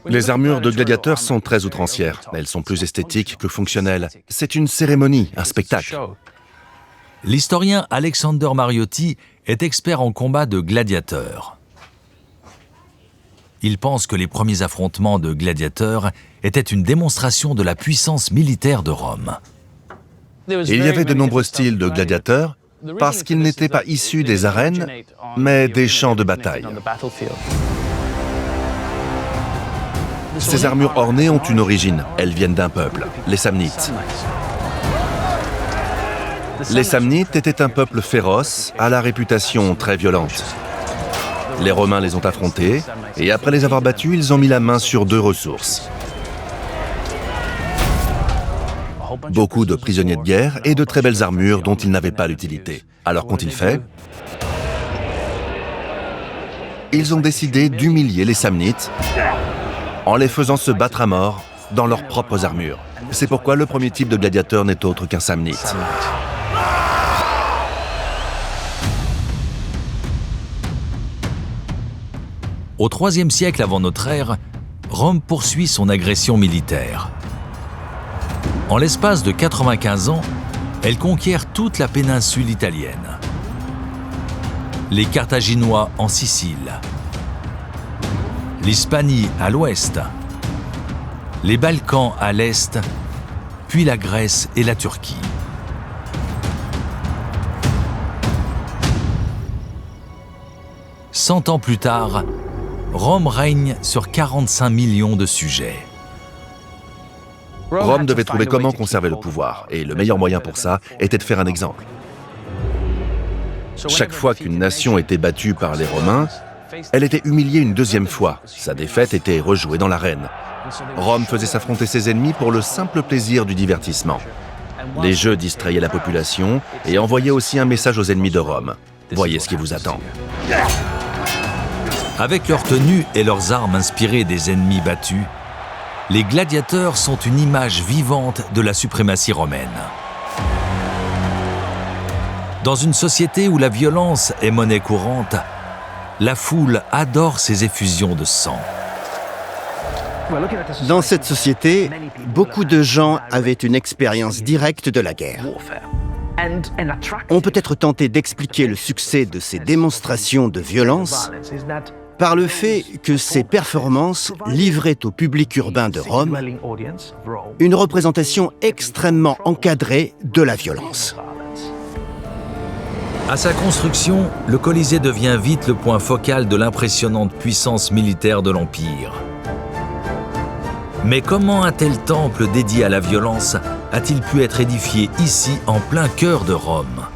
Les armures de gladiateurs sont très outrancières. Elles sont plus esthétiques que fonctionnelles. C'est une cérémonie, un spectacle. L'historien Alexander Mariotti est expert en combat de gladiateurs. Il pense que les premiers affrontements de gladiateurs étaient une démonstration de la puissance militaire de Rome. Il y avait de nombreux styles de gladiateurs parce qu'ils n'étaient pas issus des arènes, mais des champs de bataille. Ces armures ornées ont une origine. Elles viennent d'un peuple, les Samnites. Les Samnites étaient un peuple féroce, à la réputation très violente. Les Romains les ont affrontés, et après les avoir battus, ils ont mis la main sur deux ressources. Beaucoup de prisonniers de guerre et de très belles armures dont ils n'avaient pas l'utilité. Alors qu'ont-ils fait? Ils ont décidé d'humilier les Samnites en les faisant se battre à mort dans leurs propres armures. C'est pourquoi le premier type de gladiateur n'est autre qu'un Samnite. Au IIIe siècle avant notre ère, Rome poursuit son agression militaire. En l'espace de 95 ans, elle conquiert toute la péninsule italienne. Les Carthaginois en Sicile, l'Hispanie à l'ouest, les Balkans à l'est, puis la Grèce et la Turquie. Cent ans plus tard, Rome règne sur 45 millions de sujets. Rome devait trouver comment conserver le pouvoir, et le meilleur moyen pour ça était de faire un exemple. Chaque fois qu'une nation était battue par les Romains, elle était humiliée une deuxième fois. Sa défaite était rejouée dans l'arène. Rome faisait s'affronter ses ennemis pour le simple plaisir du divertissement. Les jeux distrayaient la population et envoyaient aussi un message aux ennemis de Rome. Voyez ce qui vous attend. Avec leur tenue et leurs armes inspirées des ennemis battus, les gladiateurs sont une image vivante de la suprématie romaine. Dans une société où la violence est monnaie courante, la foule adore ces effusions de sang. Dans cette société, beaucoup de gens avaient une expérience directe de la guerre. On peut être tenté d'expliquer le succès de ces démonstrations de violence par le fait que ces performances livraient au public urbain de Rome une représentation extrêmement encadrée de la violence. À sa construction, le Colisée devient vite le point focal de l'impressionnante puissance militaire de l'Empire. Mais comment un tel temple dédié à la violence a-t-il pu être édifié ici en plein cœur de Rome ?